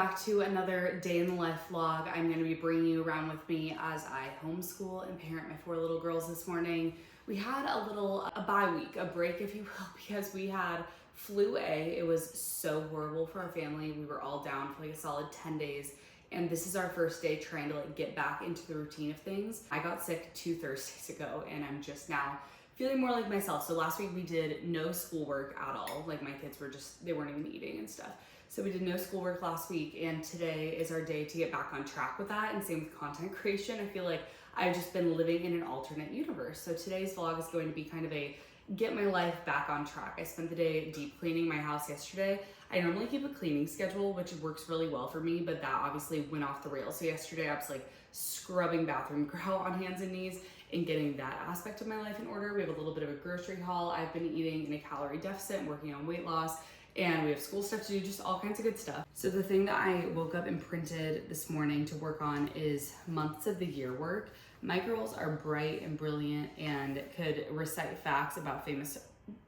back to another day in the life vlog. I'm going to be bringing you around with me as I homeschool and parent my 4 little girls this morning. We had a bye week, a break if you will, because we had flu A. It was so horrible for our family. We were all down for like a solid 10 days. And this is our first day trying to get back into the routine of things. I got sick 2 Thursdays ago and I'm just now feeling more like myself. So last week we did no schoolwork at all. Like my kids they weren't even eating and stuff. So we did no schoolwork last week, and today is our day to get back on track with that, and same with content creation. I feel like I've just been living in an alternate universe. So today's vlog is going to be kind of a get my life back on track. I spent the day deep cleaning my house yesterday. I normally keep a cleaning schedule, which works really well for me, but that obviously went off the rails. So yesterday I was scrubbing bathroom grout on hands and knees and getting that aspect of my life in order. We have a little bit of a grocery haul. I've been eating in a calorie deficit and working on weight loss. And we have school stuff to do, just all kinds of good stuff. So the thing that I woke up and printed this morning to work on is months of the year work. My girls are bright and brilliant and could recite facts about famous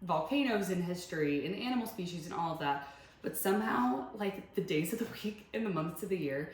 volcanoes in history and animal species and all of that. But somehow, the days of the week and the months of the year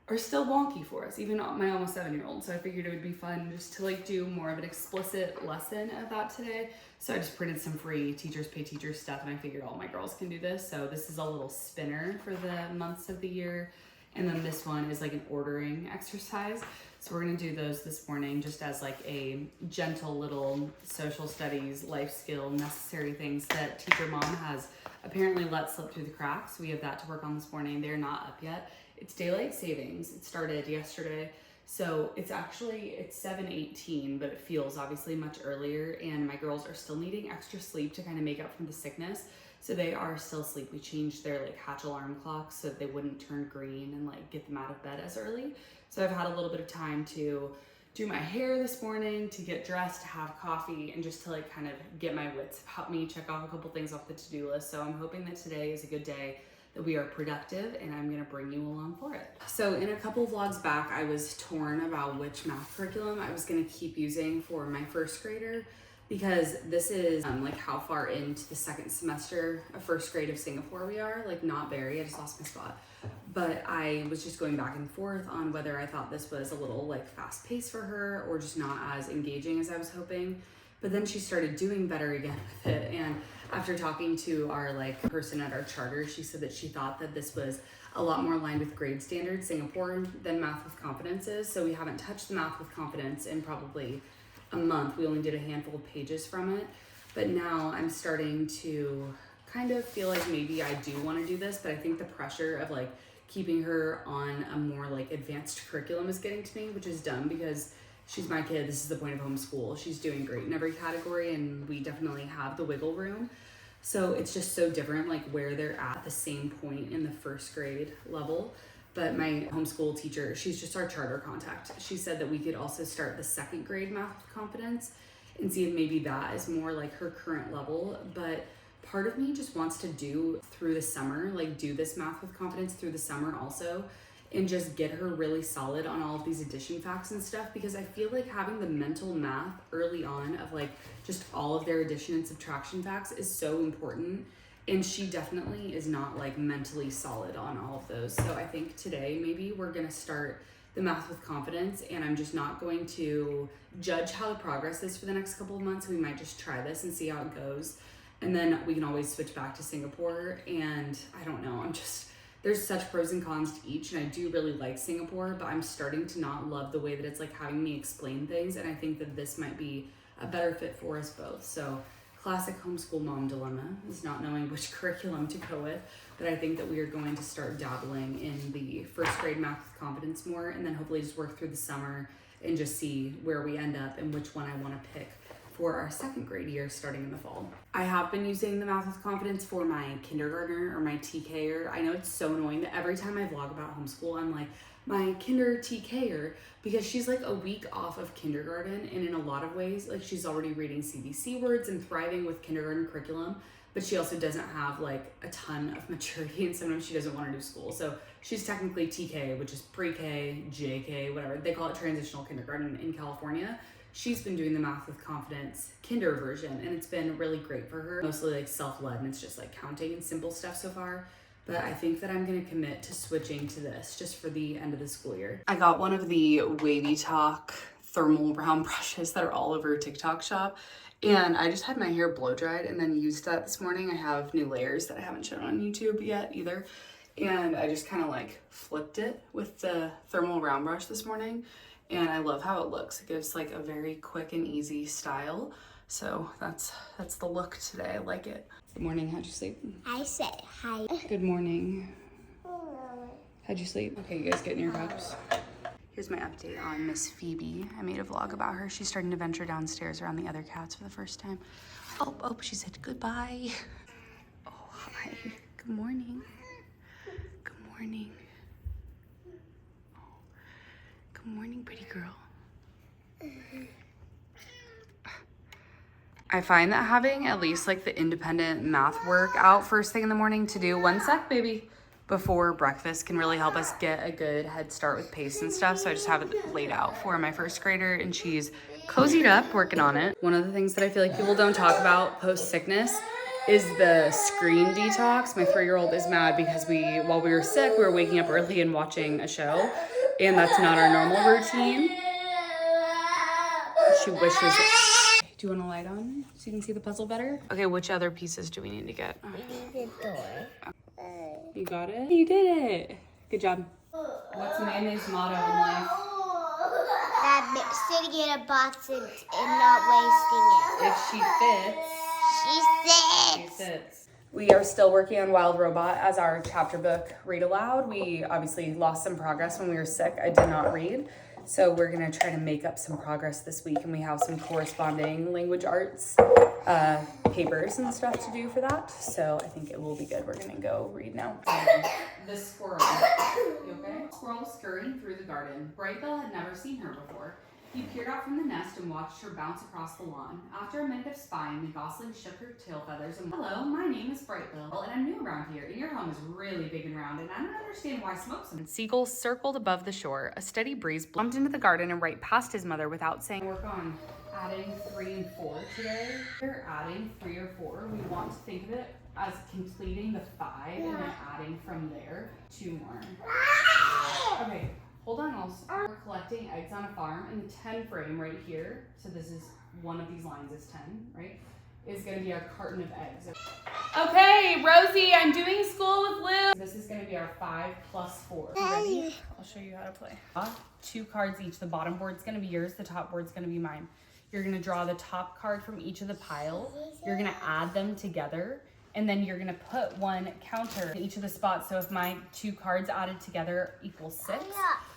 are still wonky for us, even my almost 7-year-old. So I figured it would be fun just to do more of an explicit lesson of that today. So I just printed some free Teachers Pay Teachers stuff, and I figured all my girls can do this. So this is a little spinner for the months of the year. And then this one is an ordering exercise. So we're gonna do those this morning just as a gentle little social studies, life skill, necessary things that teacher mom has apparently let slip through the cracks. We have that to work on this morning. They're not up yet. It's daylight savings. It started yesterday. So it's 7:18, but it feels obviously much earlier, and my girls are still needing extra sleep to kind of make up for the sickness. So they are still asleep. We changed their hatch alarm clocks so that they wouldn't turn green and get them out of bed as early. So I've had a little bit of time to do my hair this morning, to get dressed, to have coffee, and just to kind of get my wits about me, check off a couple things off the to-do list. So I'm hoping that today is a good day, that we are productive, and I'm gonna bring you along for it. So in a couple vlogs back, I was torn about which math curriculum I was gonna keep using for my first grader, because this is how far into the second semester of first grade of Singapore we are. Not very, I just lost my spot. But I was just going back and forth on whether I thought this was a little fast paced for her or just not as engaging as I was hoping. But then she started doing better again with it, and after talking to our person at our charter, she said that she thought that this was a lot more aligned with grade standards Singapore than Math with Confidence is. So we haven't touched the Math with Confidence in probably a month. We only did a handful of pages from it, but now I'm starting to kind of feel like maybe I do want to do this, but I think the pressure of keeping her on a more advanced curriculum is getting to me, which is dumb because she's my kid. This is the point of homeschool. She's doing great in every category, and we definitely have the wiggle room. So it's just so different, where they're at the same point in the first grade level. But my homeschool teacher, she's just our charter contact. She said that we could also start the second grade Math with Confidence and see if maybe that is more her current level. But part of me just wants to do through the summer, do this Math with Confidence through the summer also, and just get her really solid on all of these addition facts and stuff, because I feel like having the mental math early on of just all of their addition and subtraction facts is so important. And she definitely is not mentally solid on all of those. So I think today maybe we're gonna start the Math with Confidence, and I'm just not going to judge how the progress is for the next couple of months. We might just try this and see how it goes. And then we can always switch back to Singapore. And I don't know, there's such pros and cons to each, and I do really like Singapore, but I'm starting to not love the way that it's having me explain things, and I think that this might be a better fit for us both. So classic homeschool mom dilemma is not knowing which curriculum to go with, but I think that we are going to start dabbling in the first grade Math with Confidence more, and then hopefully just work through the summer and just see where we end up and which one I want to pick for our second grade year starting in the fall. I have been using the Math with Confidence for my kindergartner or my TKer. I know it's so annoying that every time I vlog about homeschool, I'm like, my kinder TKer, because she's a week off of kindergarten, and in a lot of ways, she's already reading CBC words and thriving with kindergarten curriculum, but she also doesn't have a ton of maturity, and sometimes she doesn't want to do school. So she's technically TK, which is pre-K, JK, whatever. They call it transitional kindergarten in California. She's been doing the Math with Confidence kinder version, and it's been really great for her. Mostly self-led, and it's just counting and simple stuff so far. but I think that I'm gonna commit to switching to this just for the end of the school year. I got one of the Wavy Talk thermal round brushes that are all over TikTok shop. And I just had my hair blow dried and then used that this morning. I have new layers that I haven't shown on YouTube yet either. And I just kind of like flipped it with the thermal round brush this morning. And I love how it looks. It gives like a very quick and easy style. So that's the look today. I like it. Good morning, how'd you sleep? I said hi. Good morning. How'd you sleep? Okay, you guys get in your cups. Here's my update on Miss Phoebe. I made a vlog about her. She's starting to venture downstairs around the other cats for the first time. Oh, she said goodbye. Oh, hi. Good morning. Good morning. Oh, good morning, pretty girl. I find that having at least like the independent math work out first thing in the morning to do, one sec, baby, before breakfast can really help us get a good head start with pace and stuff. So I just have it laid out for my first grader and she's cozied up working on it. One of the things that I feel like people don't talk about post sickness is the screen detox. My 3-year-old is mad because while we were sick, we were waking up early and watching a show, and that's not our normal routine. She wishes it. Do you want a light on so you can see the puzzle better? Okay, which other pieces do we need to get? We need the door. You got it? You did it. Good job. What's Mayonnaise motto in life? That sitting in a box and not wasting it. If she fits. She sits. She sits. We are still working on Wild Robot as our chapter book read aloud. We obviously lost some progress when we were sick. I did not read. So we're gonna try to make up some progress this week, and we have some corresponding language arts papers and stuff to do for that. So I think it will be good. We're gonna go read now. The squirrel. You okay? Squirrel was scurrying through the garden. Brightbill had never seen her before. He peered out from the nest and watched her bounce across the lawn. After a minute of spying, the gosling shook her tail feathers and, hello, my name is Brightbill, and I'm new around here, and your home is really big and round, and I don't understand why smoke's in. Seagulls circled above the shore. A steady breeze bumped into the garden and right past his mother without saying, work on adding 3 and 4 today. We're adding 3 or 4. We want to think of it as completing the 5 and then adding from there 2 more. Okay. Hold on, we're collecting eggs on a farm, and the 10 frame right here, so this is one of these lines is 10, right, is gonna be our carton of eggs. Okay, Rosie, I'm doing school with Lou. This is gonna be our 5 plus 4. You ready? I'll show you how to play. 2 cards each. The bottom board's gonna be yours, the top board's gonna be mine. You're gonna draw the top card from each of the piles. You're gonna add them together. And then you're gonna put 1 counter in each of the spots. So if my 2 cards added together equals 6,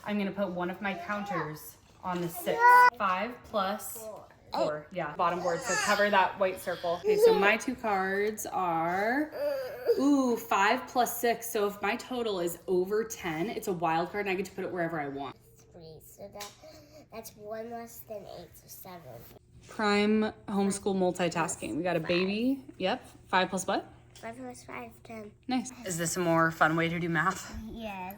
I'm gonna put 1 of my counters on the 6. 5 plus 4, yeah, bottom board, so cover that white circle. Okay, so my 2 cards are, 5 plus 6. So if my total is over 10, it's a wild card and I get to put it wherever I want. 3, so that's 1 less than 8, so 7. Prime homeschool multitasking. We got a baby, yep. 5 plus what? 5 plus 5, 10. Nice. Is this a more fun way to do math? Yes.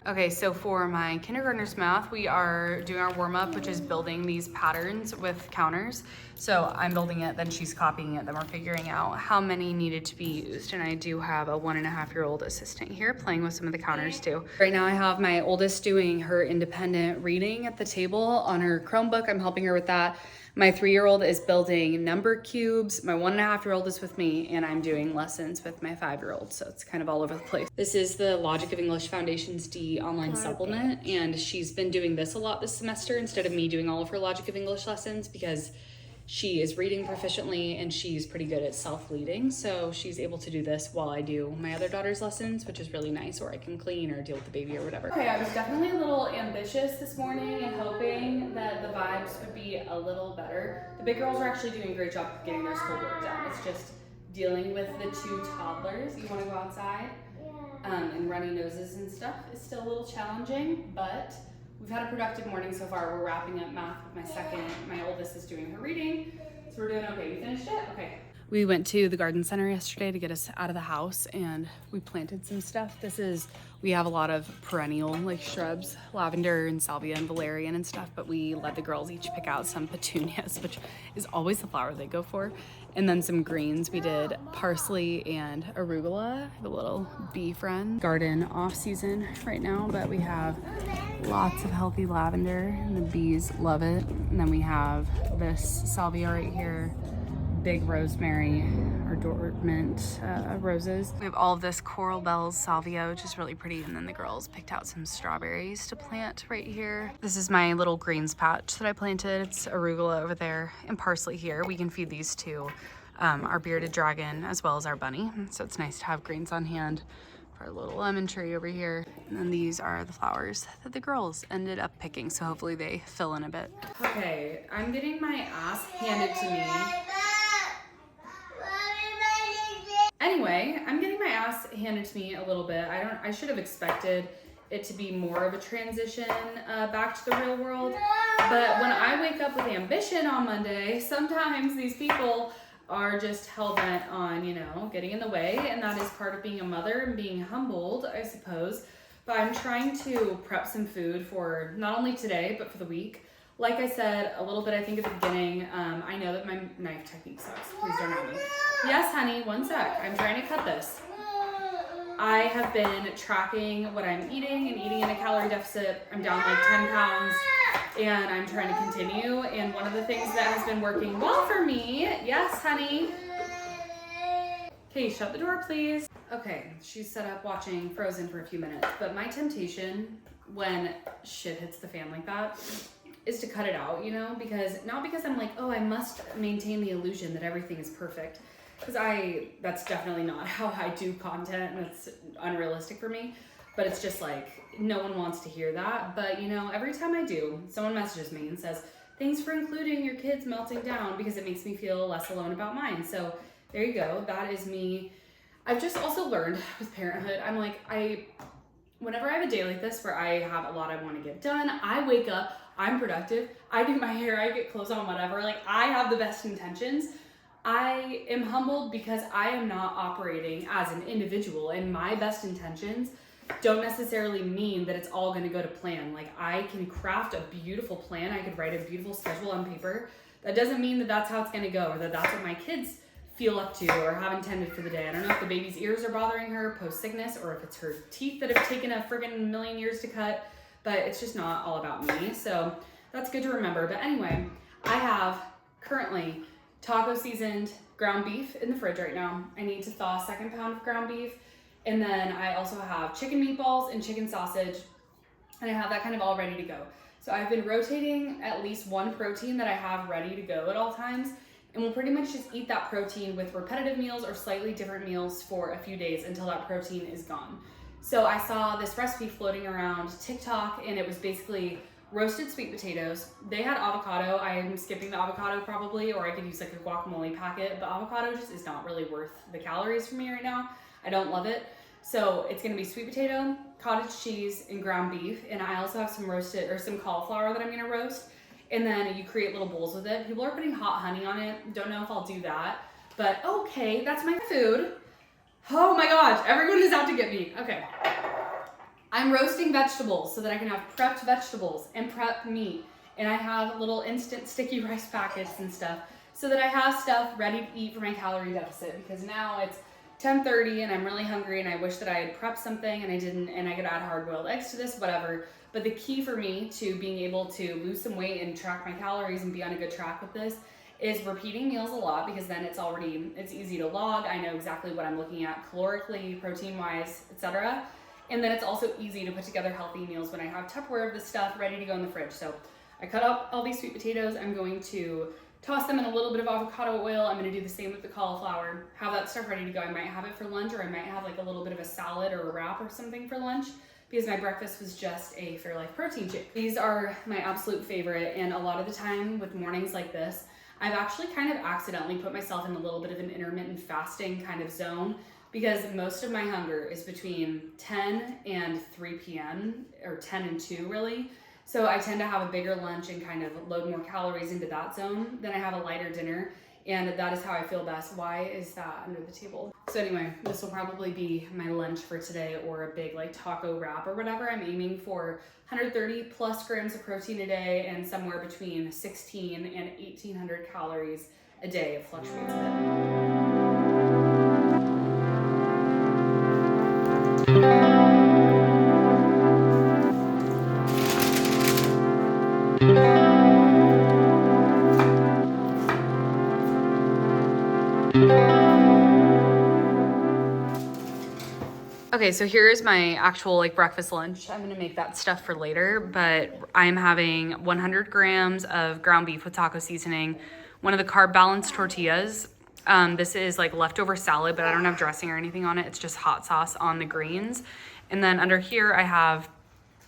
Okay, so for my kindergartner's math, we are doing our warm-up, which is building these patterns with counters. So I'm building it, then she's copying it, then we're figuring out how many needed to be used. And I do have a 1.5-year-old assistant here playing with some of the counters too. Right now I have my oldest doing her independent reading at the table on her Chromebook. I'm helping her with that. My 3-year-old is building number cubes. My 1.5-year-old is with me, and I'm doing lessons with my 5-year-old. So it's kind of all over the place. This is the Logic of English Foundations D online supplement, and she's been doing this a lot this semester instead of me doing all of her Logic of English lessons because she is reading proficiently and she's pretty good at self-leading. So she's able to do this while I do my other daughter's lessons, which is really nice, or I can clean or deal with the baby or whatever. Okay, I was definitely a little ambitious this morning and hoping that the vibes would be a little better. The big girls are actually doing a great job of getting their schoolwork done. It's just dealing with the 2 toddlers. You want to go outside and runny noses and stuff is still a little challenging, but we've had a productive morning so far. We're wrapping up math with my oldest is doing her reading, so we're doing okay. You finished it? Okay. We went to the garden center yesterday to get us out of the house, and we planted some stuff. We have a lot of perennial like shrubs, lavender and salvia and valerian and stuff, but we let the girls each pick out some petunias, which is always the flower they go for. And then some greens. We did parsley and arugula, the little bee friend. Garden off season right now, but we have lots of healthy lavender and the bees love it. And then we have this salvia right here, big rosemary or dormant roses. We have all of this coral bells salvia, which is really pretty. And then the girls picked out some strawberries to plant right here. This is my little greens patch that I planted. It's arugula over there and parsley here. We can feed these to our bearded dragon as well as our bunny. So it's nice to have greens on hand for our little lemon tree over here. And then these are the flowers that the girls ended up picking. So hopefully they fill in a bit. Okay, I'm getting my ass handed to me. Anyway, I'm getting my ass handed to me a little bit. I should have expected it to be more of a transition back to the real world. But when I wake up with ambition on Monday, sometimes these people are just hell-bent on, you know, getting in the way. And that is part of being a mother and being humbled, I suppose. But I'm trying to prep some food for not only today, but for the week. Like I said a little bit, I think at the beginning, I know that my knife technique sucks. Please don't know me. Yes, honey, one sec. I'm trying to cut this. I have been tracking what I'm eating and eating in a calorie deficit. I'm down like 10 pounds and I'm trying to continue. And one of the things that has been working well for me, yes, honey. Okay, shut the door, please. Okay, she's set up watching Frozen for a few minutes, but my temptation when shit hits the fan like that is to cut it out, you know, not because I'm like, oh, I must maintain the illusion that everything is perfect. Because that's definitely not how I do content, and it's unrealistic for me. But it's just like, no one wants to hear that. But you know, every time I do, someone messages me and says, thanks for including your kids melting down, because it makes me feel less alone about mine. So there you go, that is me. I've just also learned with parenthood, I'm like, whenever I have a day like this where I have a lot I want to get done, I wake up, I'm productive, I do my hair, I get clothes on, whatever, like I have the best intentions. I am humbled because I am not operating as an individual, and my best intentions don't necessarily mean that it's all going to go to plan. Like I can craft a beautiful plan, I could write a beautiful schedule on paper. That doesn't mean that that's how it's going to go, or that that's what my kids feel up to or have intended for the day. I don't know if the baby's ears are bothering her post sickness, or if it's her teeth that have taken a friggin' million years to cut, but it's just not all about me. So that's good to remember. But anyway, I have currently taco seasoned ground beef in the fridge right now. I need to thaw a second pound of ground beef. And then I also have chicken meatballs and chicken sausage. And I have that kind of all ready to go. So I've been rotating at least one protein that I have ready to go at all times. And we'll pretty much just eat that protein with repetitive meals or slightly different meals for a few days until that protein is gone. So I saw this recipe floating around TikTok, and it was basically roasted sweet potatoes. They had avocado. I am skipping the avocado probably, or I could use like a guacamole packet, but avocado just is not really worth the calories for me right now. I don't love it. So it's gonna be sweet potato, cottage cheese, and ground beef. And I also have some roasted or some cauliflower that I'm gonna roast. And then you create little bowls with it. People are putting hot honey on it. Don't know if I'll do that, but okay, that's my food. Oh my gosh, everyone is out to get me. Okay. I'm roasting vegetables so that I can have prepped vegetables and prep meat. And I have little instant sticky rice packets and stuff so that I have stuff ready to eat for my calorie deficit, because now it's 10:30 and I'm really hungry and I wish that I had prepped something and I didn't, and I could add hard-boiled eggs to this, whatever. But the key for me to being able to lose some weight and track my calories and be on a good track with this is repeating meals a lot, because then it's easy to log. I know exactly what I'm looking at calorically, protein-wise, etc. And then it's also easy to put together healthy meals when I have Tupperware of this stuff ready to go in the fridge. So I cut up all these sweet potatoes. I'm going to toss them in a little bit of avocado oil. I'm going to do the same with the cauliflower, have that stuff ready to go. I might have it for lunch, or I might have like a little bit of a salad or a wrap or something for lunch, because my breakfast was just a Fairlife protein shake. These are my absolute favorite, and a lot of the time with mornings like this, I've actually kind of accidentally put myself in a little bit of an intermittent fasting kind of zone, because most of my hunger is between 10 and 3 p.m. or 10 and 2 really. So I tend to have a bigger lunch and kind of load more calories into that zone. Then I have a lighter dinner. And that is how I feel best. Why is that under the table? So anyway, this will probably be my lunch for today, or a big like taco wrap or whatever. I'm aiming for 130 plus grams of protein a day and somewhere between 16 and 1800 calories a day. It fluctuates a Okay, so here's my actual like breakfast lunch. I'm gonna make that stuff for later, but I'm having 100 grams of ground beef with taco seasoning, one of the carb balanced tortillas. This is like leftover salad, but I don't have dressing or anything on it. It's just hot sauce on the greens. And then under here I have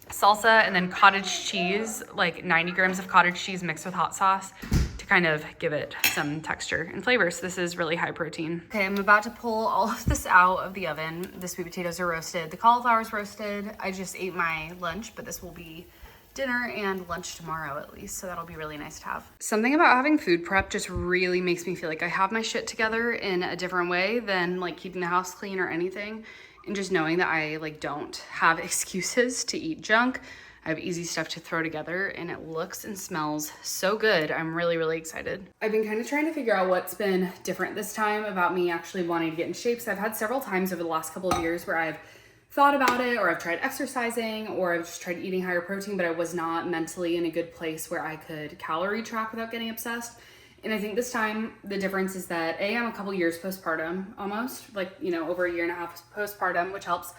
salsa and then cottage cheese, like 90 grams of cottage cheese mixed with hot sauce to kind of give it some texture and flavor. So this is really high protein. Okay, I'm about to pull all of this out of the oven. The sweet potatoes are roasted. The cauliflower's roasted. I just ate my lunch, but this will be dinner and lunch tomorrow at least, so that'll be really nice to have. Something about having food prep just really makes me feel like I have my shit together in a different way than like keeping the house clean or anything. And just knowing that I like don't have excuses to eat junk. I have easy stuff to throw together and it looks and smells so good. I'm really, really excited. I've been kind of trying to figure out what's been different this time about me actually wanting to get in shape. So I've had several times over the last couple of years where I've thought about it, or I've tried exercising, or I've just tried eating higher protein, but I was not mentally in a good place where I could calorie track without getting obsessed. And I think this time the difference is that I'm a couple years postpartum, almost like, you know, over a year and a half postpartum, which helps.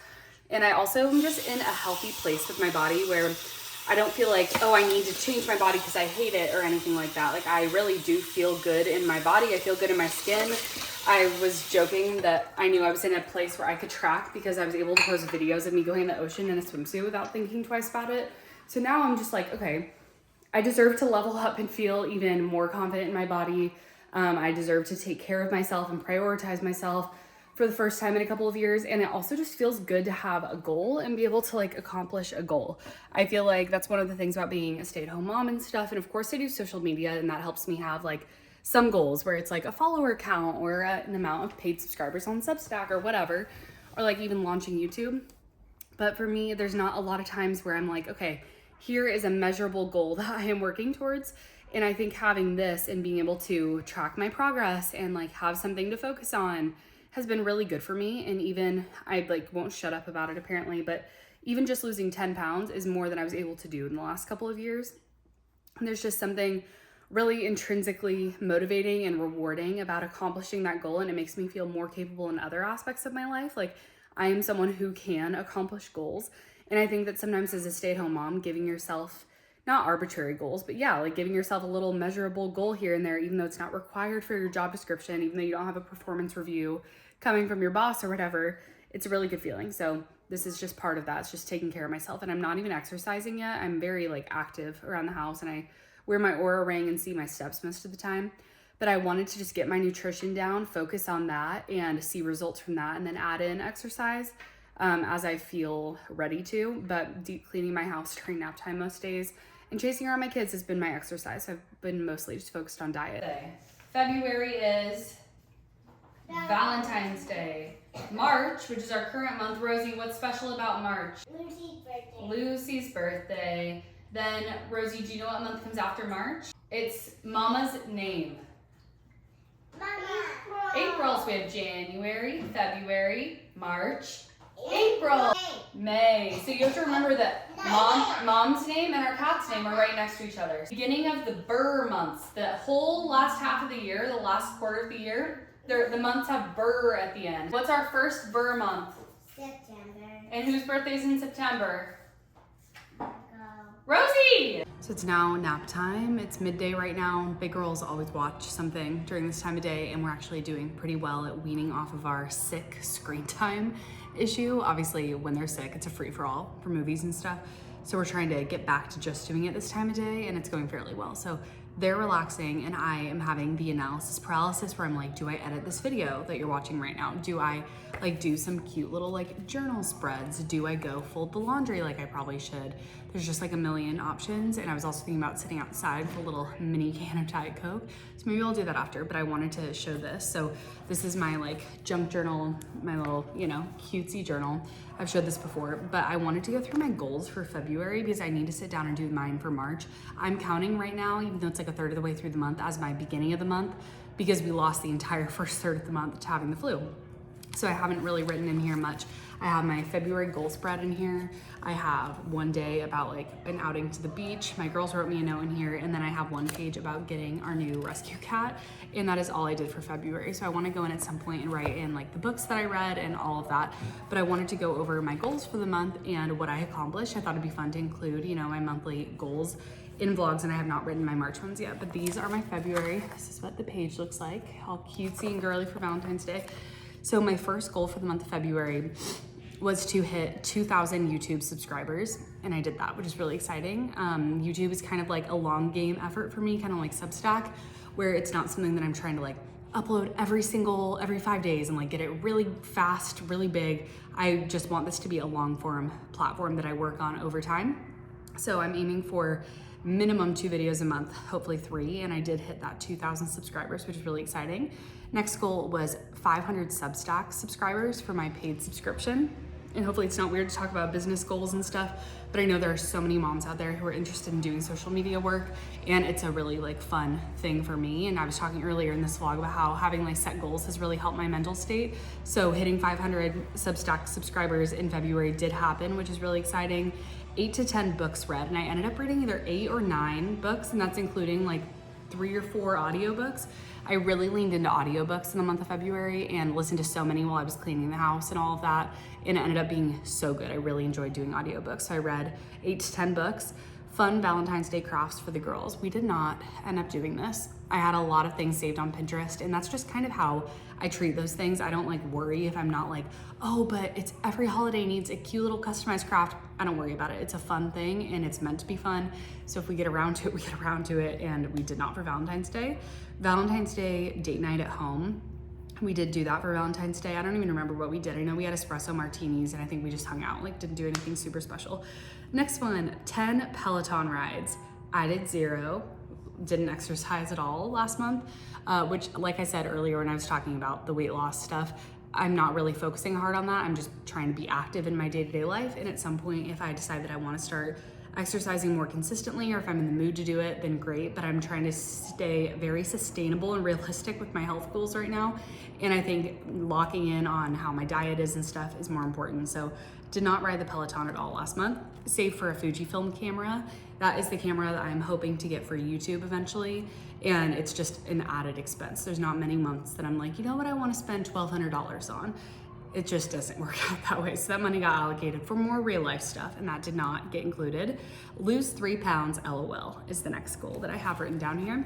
And I also am just in a healthy place with my body where I don't feel like, oh, I need to change my body because I hate it or anything like that. Like I really do feel good in my body. I feel good in my skin. I was joking that I knew I was in a place where I could track because I was able to post videos of me going in the ocean in a swimsuit without thinking twice about it. So now I'm just like, okay, I deserve to level up and feel even more confident in my body. I deserve to take care of myself and prioritize myself for the first time in a couple of years. And it also just feels good to have a goal and be able to like accomplish a goal. I feel like that's one of the things about being a stay-at-home mom and stuff. And of course I do social media, and that helps me have like some goals where it's like a follower count or an amount of paid subscribers on Substack or whatever, or like even launching YouTube. But for me, there's not a lot of times where I'm like, okay, here is a measurable goal that I am working towards. And I think having this and being able to track my progress and like have something to focus on has been really good for me. And even I like won't shut up about it apparently, but even just losing 10 pounds is more than I was able to do in the last couple of years. And there's just something really intrinsically motivating and rewarding about accomplishing that goal. And it makes me feel more capable in other aspects of my life. Like I am someone who can accomplish goals. And I think that sometimes as a stay-at-home mom, giving yourself not arbitrary goals, but yeah, like giving yourself a little measurable goal here and there, even though it's not required for your job description, even though you don't have a performance review coming from your boss or whatever, it's a really good feeling. So this is just part of that. It's just taking care of myself. And I'm not even exercising yet. I'm very like active around the house, and I wear my Oura ring and see my steps most of the time. But I wanted to just get my nutrition down, focus on that and see results from that, and then add in exercise as I feel ready to. But deep cleaning my house during nap time most days and chasing around my kids has been my exercise. So I've been mostly just focused on diet. February is Valentine's Day. March, which is our current month. Rosie, what's special about March? Lucy's birthday. Lucy's birthday. Then, Rosie, do you know what month comes after March? It's Mama's name. Mama. April. So we have January, February, March, April, May. So you have to remember that mom's name and our cat's name are right next to each other. Beginning of the Burr months, the whole last half of the year, the last quarter of the year, the months have Burr at the end. What's our first Burr month? September. And whose birthday's in September? Rosie! So it's now nap time. It's midday right now. Big girls always watch something during this time of day, and we're actually doing pretty well at weaning off of our sick screen time issue. Obviously, when they're sick, it's a free-for-all for movies and stuff. So we're trying to get back to just doing it this time of day, and it's going fairly well. So they're relaxing, and I am having the analysis paralysis where I'm like, do I edit this video that you're watching right now? Do I like do some cute little like journal spreads? Do I go fold the laundry like I probably should? there's just like a million options. And I was also thinking about sitting outside with a little mini can of Diet Coke. So maybe I'll do that after, but I wanted to show this. So this is my like junk journal, my little, you know, cutesy journal. I've showed this before, but I wanted to go through my goals for February because I need to sit down and do mine for March. I'm counting right now, even though it's like a third of the way through the month, as my beginning of the month, because we lost the entire first third of the month to having the flu. So I haven't really written in here much. I have my February goal spread in here. I have one day about like an outing to the beach. My girls wrote me a note in here, and then I have one page about getting our new rescue cat, and that is all I did for February. So I want to go in at some point and write in like the books that I read and all of that, but I wanted to go over my goals for the month and what I accomplished. I thought it'd be fun to include, you know, my monthly goals in vlogs, and I have not written my March ones yet, but these are my February. This is what the page looks like, all cutesy and girly for Valentine's Day. So my first goal for the month of February was to hit 2,000 YouTube subscribers, and I did that, which is really exciting. YouTube is kind of like a long game effort for me, kind of like Substack, where it's not something that I'm trying to like upload every 5 days and like get it really fast, really big. I just want this to be a long form platform that I work on over time. So I'm aiming for minimum 2 videos a month, hopefully 3, and I did hit that 2,000 subscribers, which is really exciting. Next goal was 500 Substack subscribers for my paid subscription. And hopefully it's not weird to talk about business goals and stuff, but I know there are so many moms out there who are interested in doing social media work, and it's a really like fun thing for me. And I was talking earlier in this vlog about how having like set goals has really helped my mental state. So hitting 500 Substack subscribers in February did happen, which is really exciting. 8 to 10 books read, and I ended up reading either 8 or 9 books, and that's including like 3 or 4 audiobooks. I really leaned into audiobooks in the month of February and listened to so many while I was cleaning the house and all of that, and it ended up being so good. I really enjoyed doing audiobooks. So I read 8 to 10 books. Fun Valentine's Day crafts for the girls. We did not end up doing this. I had a lot of things saved on Pinterest, and that's just kind of how I treat those things. I don't like worry if I'm not like, oh, but it's every holiday needs a cute little customized craft. I don't worry about it. It's a fun thing and it's meant to be fun. So if we get around to it, we get around to it, and we did not for Valentine's Day. Valentine's Day date night at home. We did do that for Valentine's Day. I don't even remember what we did. I know we had espresso martinis, and I think we just hung out, like didn't do anything super special. Next one, 10 Peloton rides. I did 0. Didn't exercise at all last month, which, like I said earlier when I was talking about the weight loss stuff, I'm not really focusing hard on that. I'm just trying to be active in my day-to-day life. And at some point, if I decide that I want to start exercising more consistently, or if I'm in the mood to do it, then great. But I'm trying to stay very sustainable and realistic with my health goals right now. And I think locking in on how my diet is and stuff is more important. So did not ride the Peloton at all last month, save for a Fujifilm camera. That is the camera that I'm hoping to get for YouTube eventually. And it's just an added expense. There's not many months that I'm like, you know what, I want to spend $1,200 on. It just doesn't work out that way. So that money got allocated for more real life stuff, and that did not get included. Lose 3 pounds, LOL, is the next goal that I have written down here.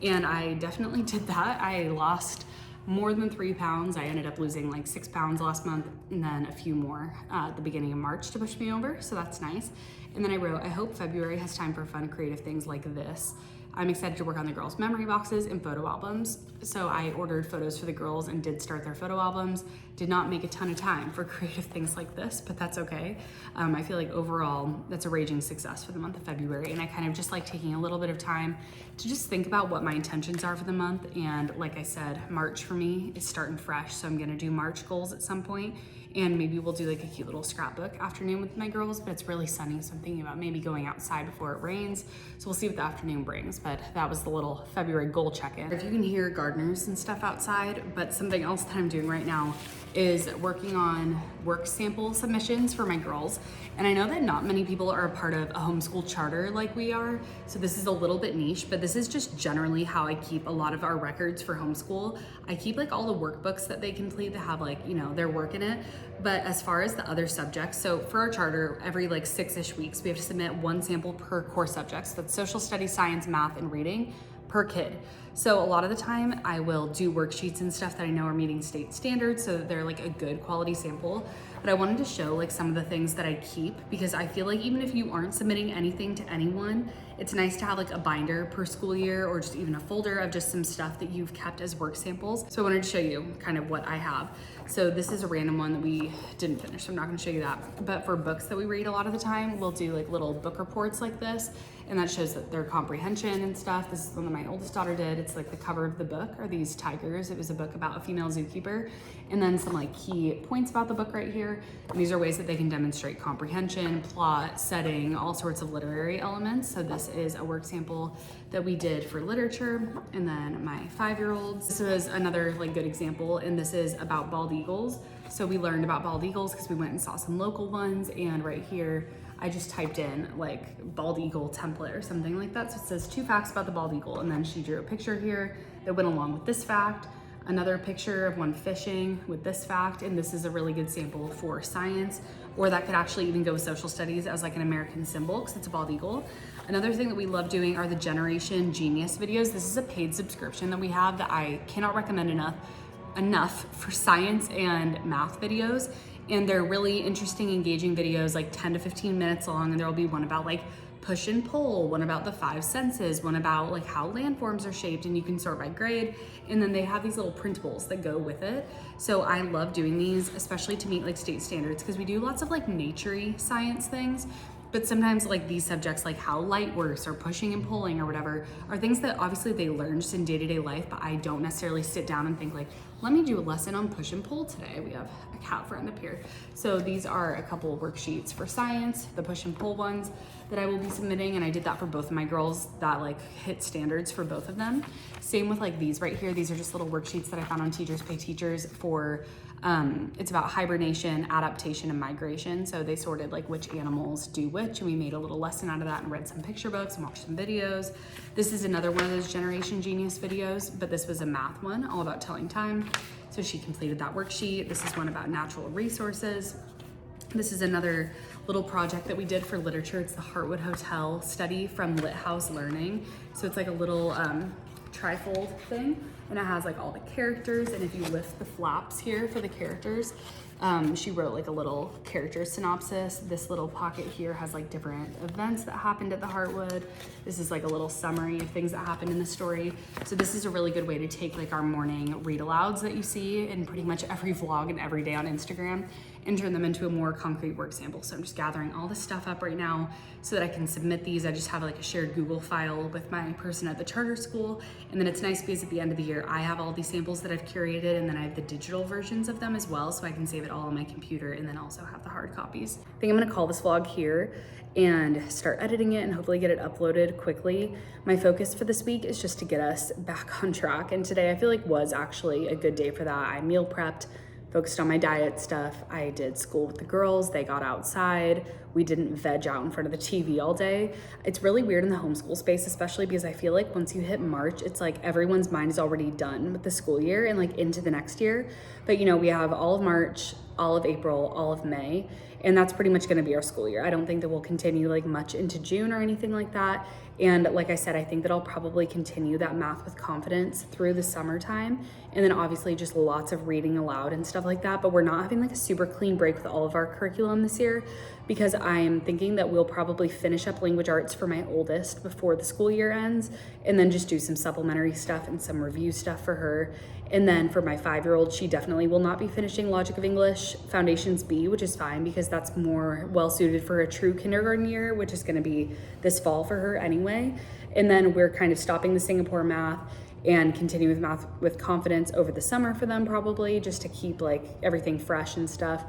And I definitely did that. I lost more than 3 pounds. I ended up losing like 6 pounds last month, and then a few more at the beginning of March to push me over. So that's nice. And then I wrote, I hope February has time for fun, creative things like this. I'm excited to work on the girls' memory boxes and photo albums. So I ordered photos for the girls and did start their photo albums. Did not make a ton of time for creative things like this, but that's okay. I feel like overall, that's a raging success for the month of February. And I kind of just like taking a little bit of time to just think about what my intentions are for the month. And like I said, March for me is starting fresh. So I'm gonna do March goals at some point. And maybe we'll do like a cute little scrapbook afternoon with my girls, but it's really sunny, so I'm thinking about maybe going outside before it rains. So we'll see what the afternoon brings, but that was the little February goal check-in. If you can hear gardeners and stuff outside, but something else that I'm doing right now is working on work sample submissions for my girls. And I know that not many people are a part of a homeschool charter like we are, so this is a little bit niche, but this is just generally how I keep a lot of our records for homeschool. I keep like all the workbooks that they complete that have like, you know, their work in it. But as far as the other subjects, so for our charter, every like 6-ish weeks, we have to submit 1 sample per core subject. So that's social studies, science, math, and reading per kid. So a lot of the time I will do worksheets and stuff that I know are meeting state standards so that they're like a good quality sample. But I wanted to show like some of the things that I keep, because I feel like even if you aren't submitting anything to anyone, It's nice to have like a binder per school year or just even a folder of just some stuff that you've kept as work samples. So I wanted to show you kind of what I have. So this is a random one that we didn't finish, so I'm not gonna show you that. But for books that we read a lot of the time, we'll do like little book reports like this, and that shows that their comprehension and stuff. This is one that my oldest daughter did. It's like the cover of the book are these tigers. It was a book about a female zookeeper, and then some like key points about the book right here. And these are ways that they can demonstrate comprehension, plot, setting, all sorts of literary elements. So this is a work sample that we did for literature. And then my 5-year-olds, this was another like good example, and this is about bald eagles. So we learned about bald eagles because we went and saw some local ones, and right here I just typed in like bald eagle template or something like that. So it says 2 facts about the bald eagle, and then she drew a picture here that went along with this fact, another picture of one fishing with this fact, and this is a really good sample for science, or that could actually even go with social studies as like an American symbol because it's a bald eagle. Another thing that we love doing are the Generation Genius videos. This is a paid subscription that we have that I cannot recommend enough for science and math videos. And they're really interesting, engaging videos, like 10 to 15 minutes long, and there will be one about like push and pull, one about the 5 senses, one about like how landforms are shaped, and you can sort by grade. And then they have these little printables that go with it. So I love doing these, especially to meet like state standards, because we do lots of like nature-y science things. But sometimes like these subjects, like how light works or pushing and pulling or whatever, are things that obviously they learn just in day-to-day life, but I don't necessarily sit down and think like, let me do a lesson on push and pull today. We have a cat friend up here. So these are a couple of worksheets for science, the push and pull ones that I will be submitting, and I did that for both of my girls that like hit standards for both of them. Same with like these right here. These are just little worksheets that I found on Teachers Pay Teachers for it's about hibernation, adaptation, and migration. So they sorted like which animals do which, and we made a little lesson out of that and read some picture books and watched some videos. This is another one of those Generation Genius videos, but this was a math one all about telling time. So she completed that worksheet. This is one about natural resources. This is another little project that we did for literature. It's the Heartwood Hotel study from Lit House Learning. So it's like a little trifold thing, and it has like all the characters, and if you lift the flaps here for the characters, she wrote like a little character synopsis. This little pocket here has like different events that happened at the Heartwood. This is like a little summary of things that happened in the story. So this is a really good way to take like our morning read alouds that you see in pretty much every vlog and every day on Instagram and turn them into a more concrete work sample. So I'm just gathering all this stuff up right now so that I can submit these. I just have like a shared Google file with my person at the charter school. And then it's nice because at the end of the year, I have all these samples that I've curated, and then I have the digital versions of them as well. So I can save it all on my computer and then also have the hard copies. I think I'm gonna call this vlog here and start editing it and hopefully get it uploaded quickly. My focus for this week is just to get us back on track. And today I feel like was actually a good day for that. I meal prepped, focused on my diet stuff. I did school with the girls. They got outside. We didn't veg out in front of the TV all day. It's really weird in the homeschool space, especially because I feel like once you hit March, it's like everyone's mind is already done with the school year and like into the next year. But you know, we have all of March, all of April, all of May, and that's pretty much gonna be our school year. I don't think that we'll continue like much into June or anything like that. And like I said, I think that I'll probably continue that math with confidence through the summertime. And then obviously just lots of reading aloud and stuff like that. But we're not having like a super clean break with all of our curriculum this year, because I'm thinking that we'll probably finish up language arts for my oldest before the school year ends, and then just do some supplementary stuff and some review stuff for her. And then for my 5-year-old, she definitely will not be finishing Logic of English Foundations B, which is fine because that's more well suited for a true kindergarten year, which is going to be this fall for her anyway. And then we're kind of stopping the Singapore math and continue with math with confidence over the summer for them, probably just to keep like everything fresh and stuff.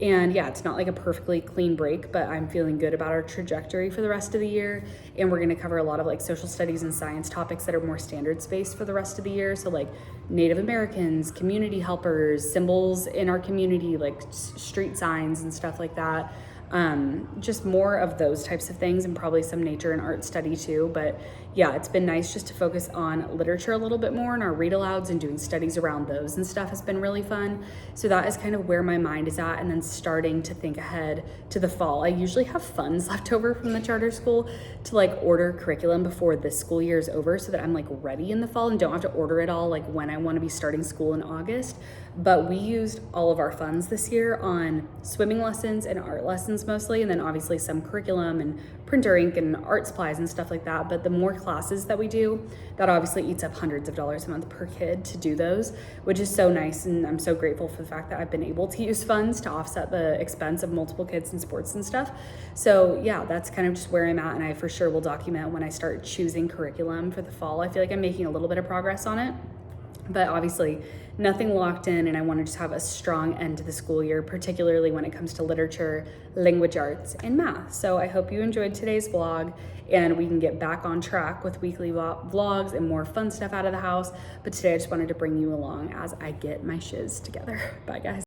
And yeah, it's not like a perfectly clean break, but I'm feeling good about our trajectory for the rest of the year. And we're gonna cover a lot of like social studies and science topics that are more standards-based for the rest of the year. So like Native Americans, community helpers, symbols in our community, like street signs and stuff like that. Just more of those types of things, and probably some nature and art study too. But yeah, it's been nice just to focus on literature a little bit more, and our read alouds and doing studies around those and stuff has been really fun. So that is kind of where my mind is at, and then starting to think ahead to the fall. I usually have funds left over from the charter school to like order curriculum before this school year is over, so that I'm like ready in the fall and don't have to order it all like when I want to be starting school in August. But we used all of our funds this year on swimming lessons and art lessons mostly, and then obviously some curriculum and printer ink and art supplies and stuff like that. But the more classes that we do, that obviously eats up hundreds of dollars a month per kid to do those, which is so nice. And I'm so grateful for the fact that I've been able to use funds to offset the expense of multiple kids in sports and stuff. So yeah, that's kind of just where I'm at. And I for sure will document when I start choosing curriculum for the fall. I feel like I'm making a little bit of progress on it, but obviously nothing locked in, and I want to just have a strong end to the school year, particularly when it comes to literature, language arts, and math. So I hope you enjoyed today's vlog, and we can get back on track with weekly vlogs and more fun stuff out of the house. But today I just wanted to bring you along as I get my shiz together. Bye guys.